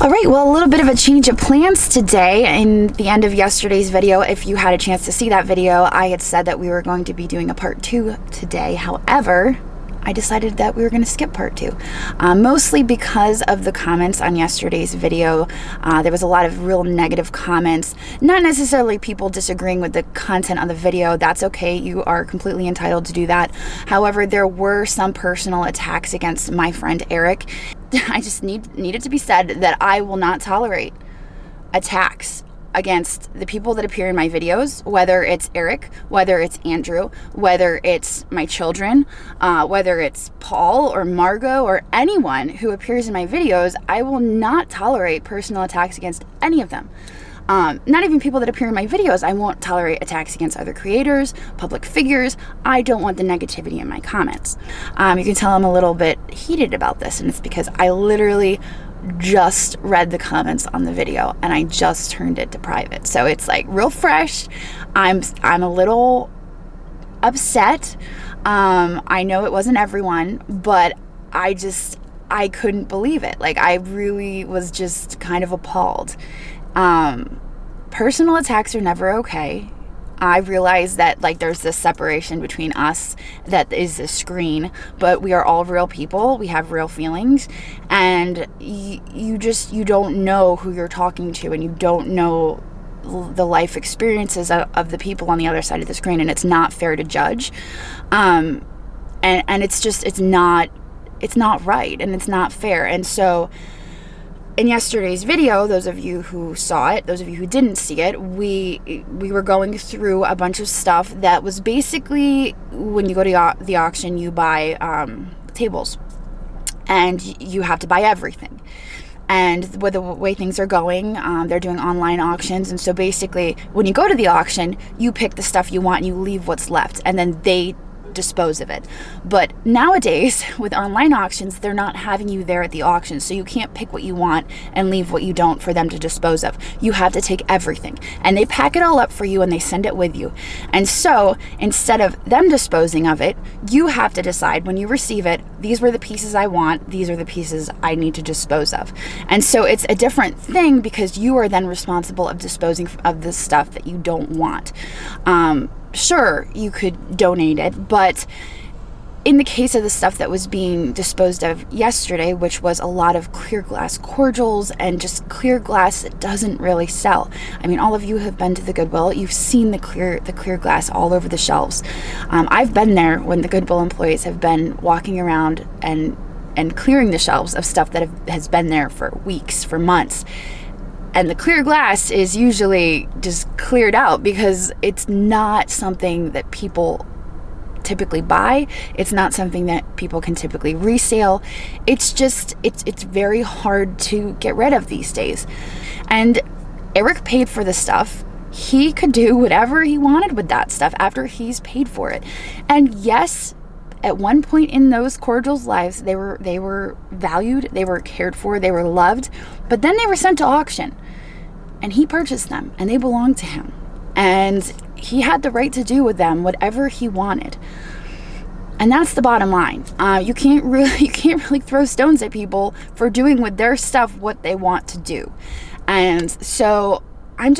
All right, well, a little bit of a change of plans today. In the end of yesterday's video, if you had a chance to see that video, I had said that we were going to be doing a part 2 today. However, I decided that we were going to skip part 2, mostly because of the comments on yesterday's video. There was a lot of real negative comments, not necessarily people disagreeing with the content on the video. That's okay. You are completely entitled to do that. However, there were some personal attacks against my friend Eric. I just needed to be said that I will not tolerate attacks against the people that appear in my videos, whether it's Eric, whether it's Andrew, whether it's my children, whether it's Paul or Margot or anyone who appears in my videos. I will not tolerate personal attacks against any of them. Not even people that appear in my videos. I won't tolerate attacks against other creators, public figures. I don't want the negativity in my comments. You can tell I'm a little bit heated about this, and it's because I literally just read the comments on the video and I just turned it to private. So it's like real fresh. I'm a little upset. I know it wasn't everyone, but I couldn't believe it. Like, I really was just kind of appalled. Personal attacks are never okay. I realize that, like, there's this separation between us that is a screen, but we are all real people. We have real feelings, and you don't know who you're talking to, and you don't know the life experiences of the people on the other side of the screen, and it's not fair to judge. And it's not right, and it's not fair. And so in yesterday's video, those of you who saw it, those of you who didn't see it, we were going through a bunch of stuff that was basically, when you go to the auction, you buy tables, and you have to buy everything. And with the way things are going, they're doing online auctions, and so basically, when you go to the auction, you pick the stuff you want and you leave what's left, and then they dispose of it. But nowadays, with online auctions, they're not having you there at the auction, so you can't pick what you want and leave what you don't for them to dispose of. You have to take everything, and they pack it all up for you and they send it with you. And so instead of them disposing of it, you have to decide when you receive it, these were the pieces I want, these are the pieces I need to dispose of. And so it's a different thing, because you are then responsible of disposing of the stuff that you don't want. Sure, you could donate it, but in the case of the stuff that was being disposed of yesterday, which was a lot of clear glass cordials and just clear glass that doesn't really sell. I mean, all of you have been to the Goodwill. You've seen the clear glass all over the shelves. I've been there when the Goodwill employees have been walking around and clearing the shelves of stuff that has been there for weeks, for months. And the clear glass is usually just cleared out because it's not something that people typically buy. It's not something that people can typically resale. It's very hard to get rid of these days. And Eric paid for the stuff. He could do whatever he wanted with that stuff after he's paid for it. And yes, at one point in those cordials' lives, they were valued, they were cared for, they were loved, but then they were sent to auction. And he purchased them, and they belonged to him. And he had the right to do with them whatever he wanted. And that's the bottom line. You can't really throw stones at people for doing with their stuff what they want to do. And so I'm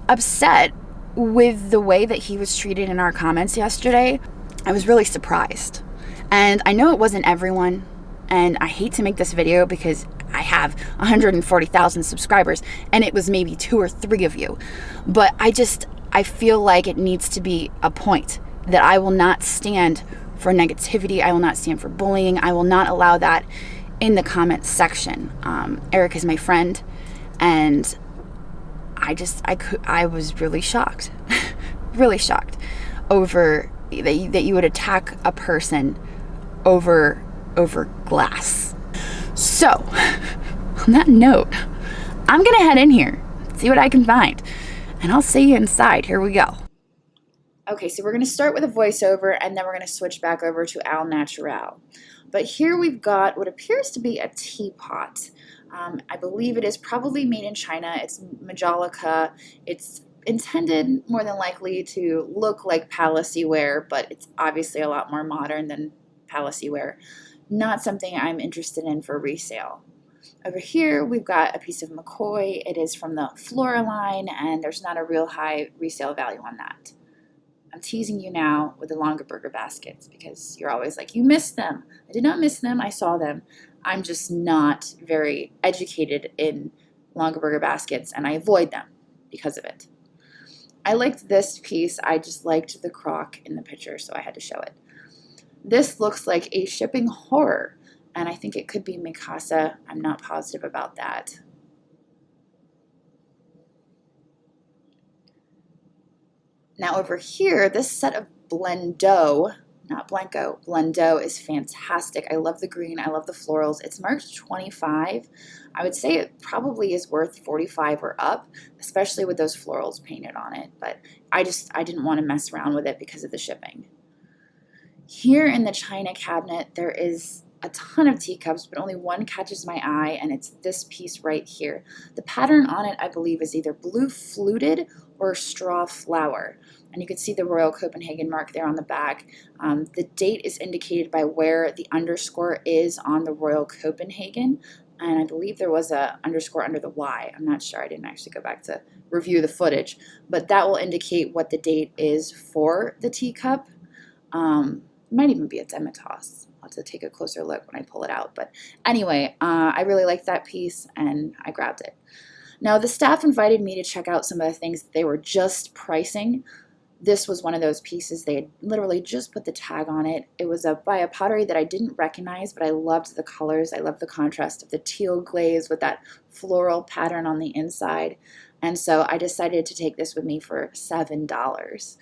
upset with the way that he was treated in our comments yesterday. I was really surprised. And I know it wasn't everyone, and I hate to make this video because I have 140,000 subscribers, and it was maybe 2 or 3 of you. But I feel like it needs to be a point that I will not stand for negativity. I will not stand for bullying. I will not allow that in the comment section. Eric is my friend, and I was really shocked, really shocked over that you would attack a person over glass. So, on that note, I'm gonna head in here, see what I can find, and I'll see you inside. Here we go. Okay, so we're gonna start with a voiceover, and then we're gonna switch back over to Al Natural. But here we've got what appears to be a teapot. I believe it is probably made in China. It's Majolica. It's intended more than likely to look like palaceware, but it's obviously a lot more modern than palaceware not something I'm interested in for resale. Over here, we've got a piece of McCoy. It is from the Flora line, and there's not a real high resale value on that. I'm teasing you now with the Longaberger baskets because you're always like, you missed them. I did not miss them. I saw them. I'm just not very educated in Longaberger baskets, and I avoid them because of it. I liked this piece. I just liked the crock in the picture, so I had to show it. This looks like a shipping horror, and I think it could be Mikasa. I'm not positive about that. Now over here, this set of Blendo, not Blanco, Blendo is fantastic. I love the green. I love the florals. It's marked 25. I would say it probably is worth 45 or up, especially with those florals painted on it. But I didn't want to mess around with it because of the shipping. Here in the china cabinet, there is a ton of teacups, but only one catches my eye, and it's this piece right here. The pattern on it, I believe, is either blue fluted or straw flower. And you can see the Royal Copenhagen mark there on the back. The date is indicated by where the underscore is on the Royal Copenhagen. And I believe there was a underscore under the Y. I'm not sure. I didn't actually go back to review the footage. But that will indicate what the date is for the teacup. It might even be a Demitas. I'll have to take a closer look when I pull it out. But anyway, I really liked that piece, and I grabbed it. Now, the staff invited me to check out some of the things that they were just pricing. This was one of those pieces. They had literally just put the tag on it. It was by a pottery that I didn't recognize, but I loved the colors. I loved the contrast of the teal glaze with that floral pattern on the inside. And so I decided to take this with me for $7.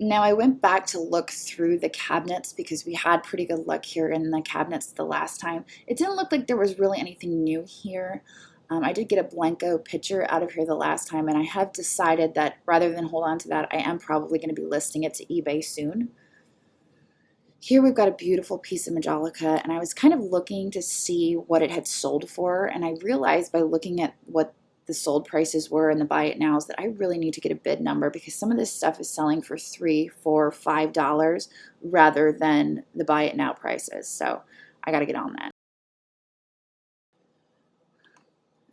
Now, I went back to look through the cabinets because we had pretty good luck here in the cabinets the last time. It didn't look like there was really anything new here. I did get a Blanco picture out of here the last time, and I have decided that rather than hold on to that, I am probably going to be listing it to eBay soon. Here we've got a beautiful piece of Majolica, and I was kind of looking to see what it had sold for, and I realized by looking at what the sold prices were and the buy it nows that I really need to get a bid number because some of this stuff is selling for $3, $4, $5 rather than the buy it now prices. So I got to get on that.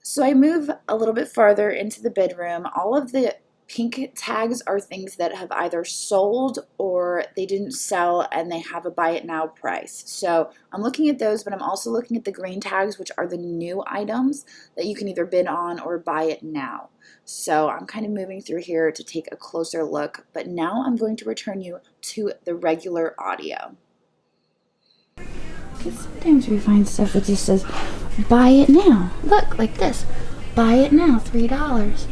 So I move a little bit farther into the bid room. All of the pink tags are things that have either sold or they didn't sell and they have a buy it now price. So I'm looking at those, but I'm also looking at the green tags, which are the new items that you can either bid on or buy it now. So I'm kind of moving through here to take a closer look, but now I'm going to return you to the regular audio. Because sometimes we find stuff that just says, buy it now. Look, like this. Buy it now, $3.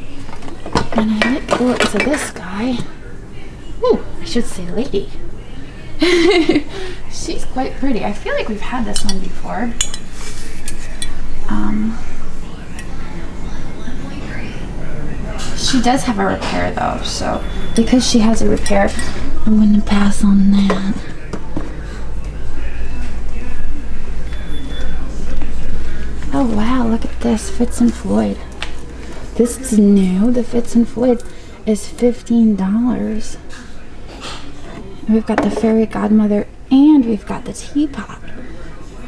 And I might pull it to this guy. Ooh, I should say lady. She's quite pretty. I feel like we've had this one before. She does have a repair though, so because she has a repair, I'm going to pass on that. Oh wow, look at this, Fitz and Floyd. This is new. The Fitz and Floyd is $15. We've got the fairy godmother and we've got the teapot.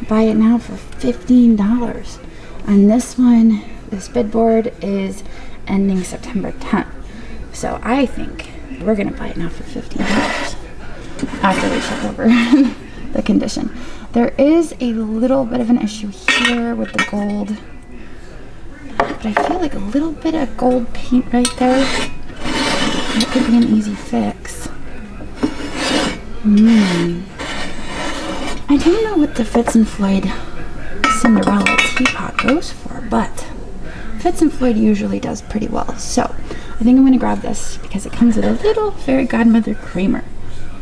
Buy it now for $15. And this one, this bid board is ending September 10th. So I think we're gonna buy it now for $15 after we check over the condition. There is a little bit of an issue here with the gold, but I feel like a little bit of gold paint right there, that could be an easy fix. I don't know what the Fitz and Floyd Cinderella teapot goes for, but Fitz and Floyd usually does pretty well. So I think I'm going to grab this because it comes with a little fairy godmother creamer,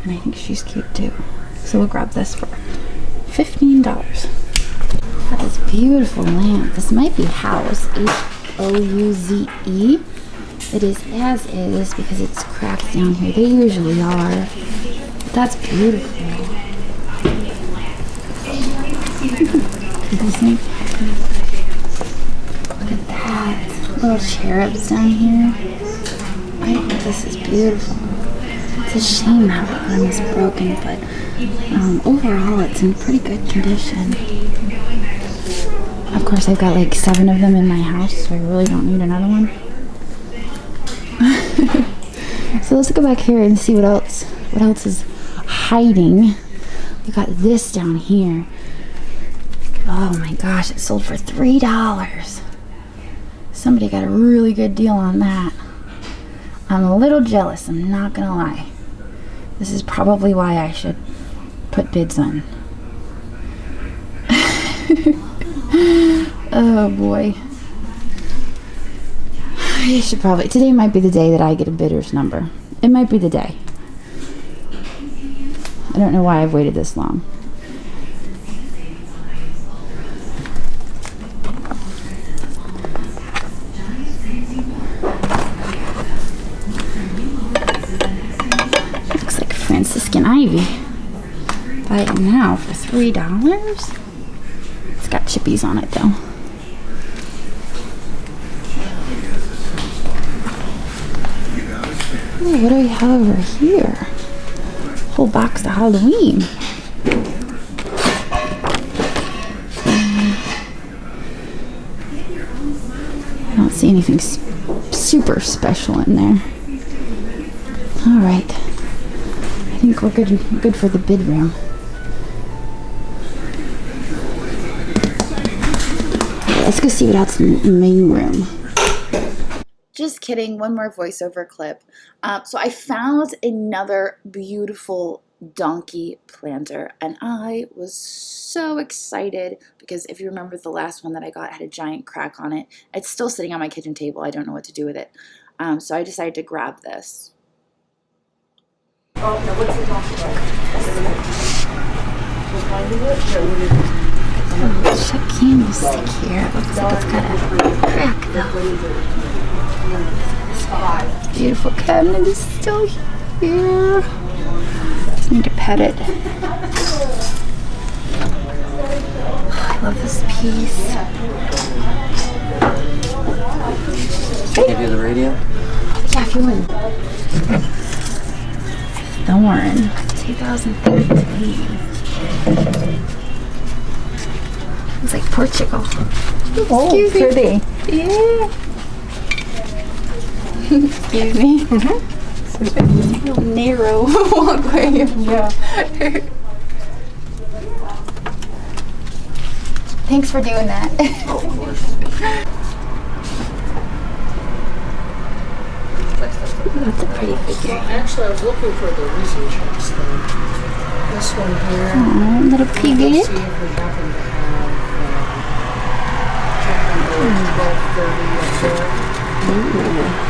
and I think she's cute too. So we'll grab this for $15. Got this beautiful lamp. This might be House, H-O-U-Z-E. It is as is because it's cracked down here. They usually are. But that's beautiful. Look at that. Little cherubs down here. I think this is beautiful. It's a shame that one is broken, but Overall, it's in pretty good condition. Of course, I've got like 7 of them in my house, so I really don't need another one. So let's go back here and see what else is hiding. We got this down here. Oh my gosh, it sold for $3. Somebody got a really good deal on that. I'm a little jealous, I'm not gonna lie. This is probably why I should put bids on. Oh boy. You should probably, today might be the day that I get a bidder's number. It might be the day. I don't know why I've waited this long. Looks like Franciscan ivy. Buy it now for $3. It's got chippies on it though. Ooh, what do we have over here? Whole box of Halloween. I don't see anything super special in there. All right, I think we're good for the bid room. Let's go see what else in the main room. Just kidding, one more voiceover clip. So I found another beautiful donkey planter, and I was so excited because if you remember, the last one that I got had a giant crack on it. It's still sitting on my kitchen table. I don't know what to do with it. So I decided to grab this. Oh, no, what's the donkey? Check candlestick here. It looks like it's got a crack though. Beautiful cabinet is still here. Just need to pet it. Oh, I love this piece. Can I give you the radio? Yeah, if you would. Thorn, 2013. It's like Portugal. Oh, pretty. Yeah. Excuse me. Real narrow walkway. Yeah. Thanks for doing that. Oh, of course. That's a pretty figure. Well, actually, I was looking for the recent checks though. This one here. Oh, little Let's piggy. see if we happen to have check number 1230.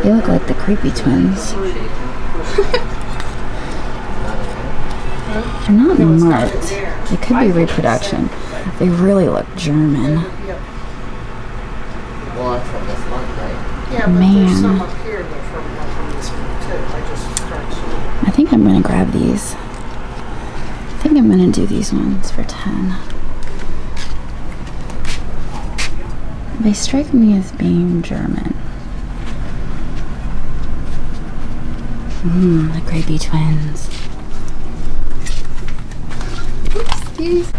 They look like the creepy twins. They're not marked. They could be reproduction. They really look German. Well, that's from this one, right? Yeah, but Man. there's some up here that from this one too. I just started. I think I'm gonna grab these. I think I'm gonna do these ones for 10. They strike me as being German. The Gravy twins. Oopsies.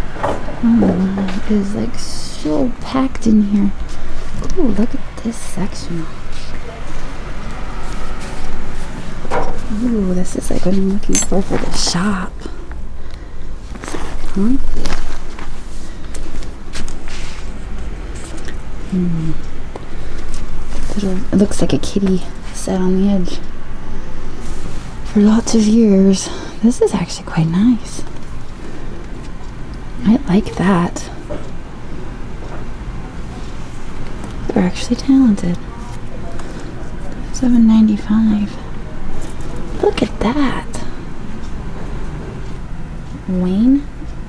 Oh, it is like so packed in here. Ooh, look at this section. Ooh, this is like what I'm looking for the shop. It looks like a kitty set on the edge for lots of years. This is actually quite nice. I like that. They're actually talented. $7.95. Look at that. Wayne,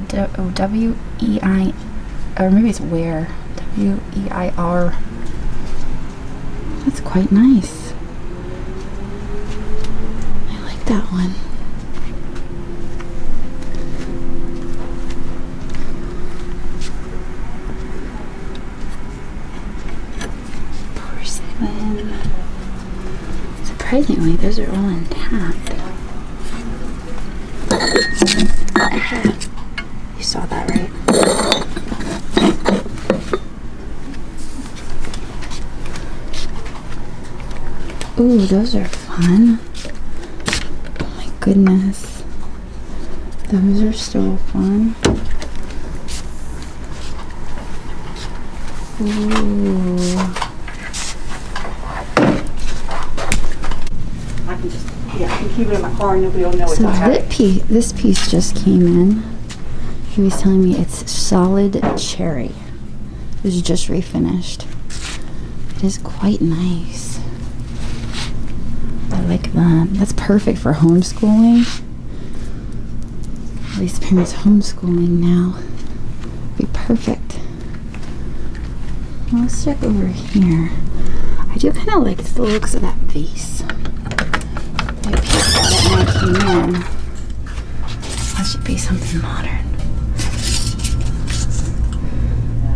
W-E-I, or maybe it's Where, W-E-I-R. That's quite nice. I like that one. Porcelain. It's a Surprisingly, those are all intact. You saw that, right? Ooh, those are fun. Oh my goodness. Those are so fun. Ooh. I can just, I can keep it in my car and nobody will know it's So okay. this piece just came in. He was telling me it's solid cherry. It was just refinished. It is quite nice. I like that. That's perfect for homeschooling. At least parents homeschooling now. Be perfect. Well, let's check over here. I do kind of like the looks of that vase. I picked that when I came in. That should be something modern.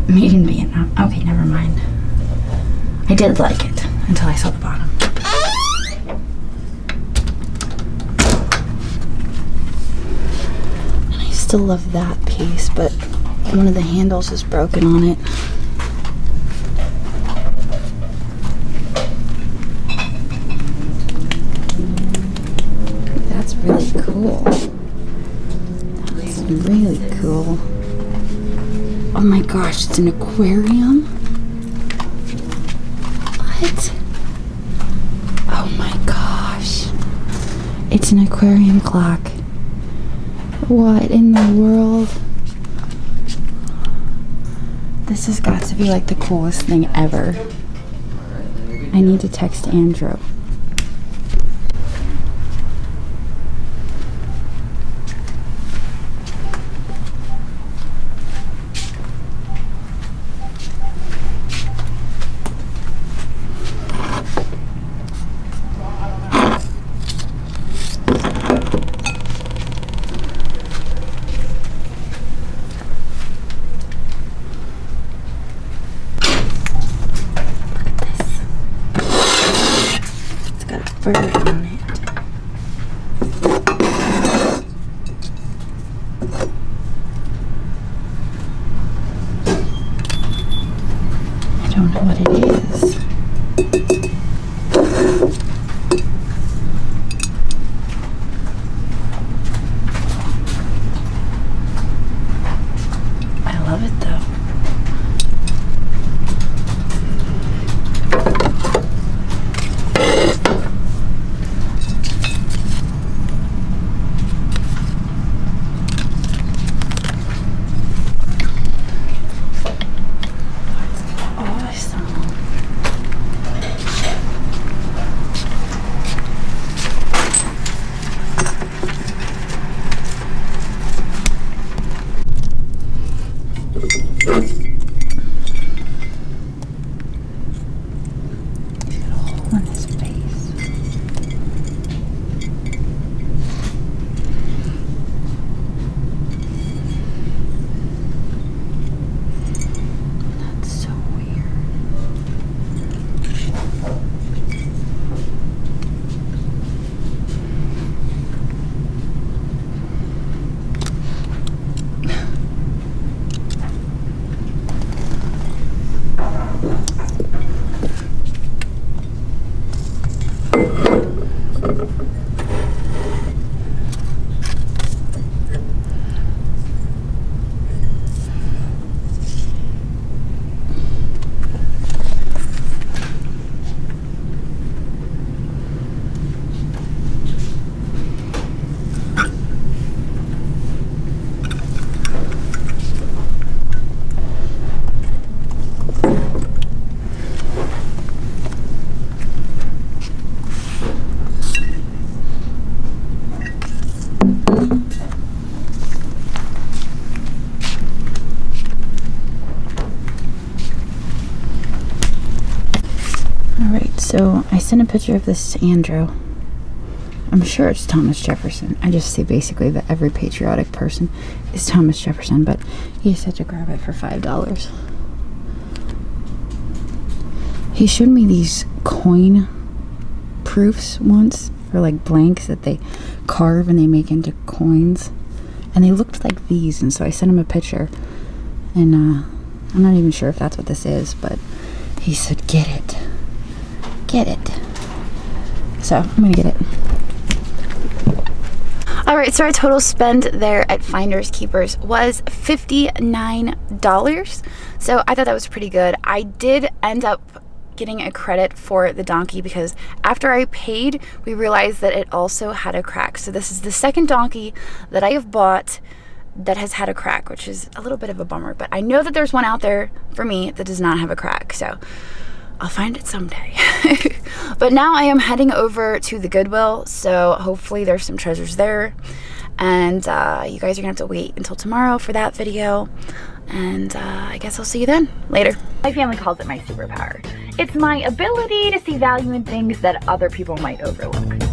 Made in Vietnam. Okay, never mind. I did like it until I saw the bottom. And I still love that piece, but one of the handles is broken on it. That's really cool. That's really cool. Oh my gosh, it's an aquarium? What? Oh my gosh. It's an aquarium clock. What in the world? This has got to be like the coolest thing ever. I need to text Andrew. Bird on it. I don't know what it is. I love it though. So I sent a picture of this to Andrew. I'm sure it's Thomas Jefferson. I just say basically that every patriotic person is Thomas Jefferson, but he said to grab it for $5. He showed me these coin proofs once for like blanks that they carve and they make into coins, and they looked like these, and so I sent him a picture, and I'm not even sure if that's what this is, but he said get it, so I'm gonna get it. All right, so our total spend there at Finders Keepers was $59. So I thought that was pretty good. I did end up getting a credit for the donkey because after I paid, we realized that it also had a crack. So this is the second donkey that I have bought that has had a crack, which is a little bit of a bummer, but I know that there's one out there for me that does not have a crack, so I'll find it someday. But now I am heading over to the Goodwill, so hopefully there's some treasures there, and you guys are gonna have to wait until tomorrow for that video, and I guess I'll see you then. Later. My family calls it my superpower. It's my ability to see value in things that other people might overlook.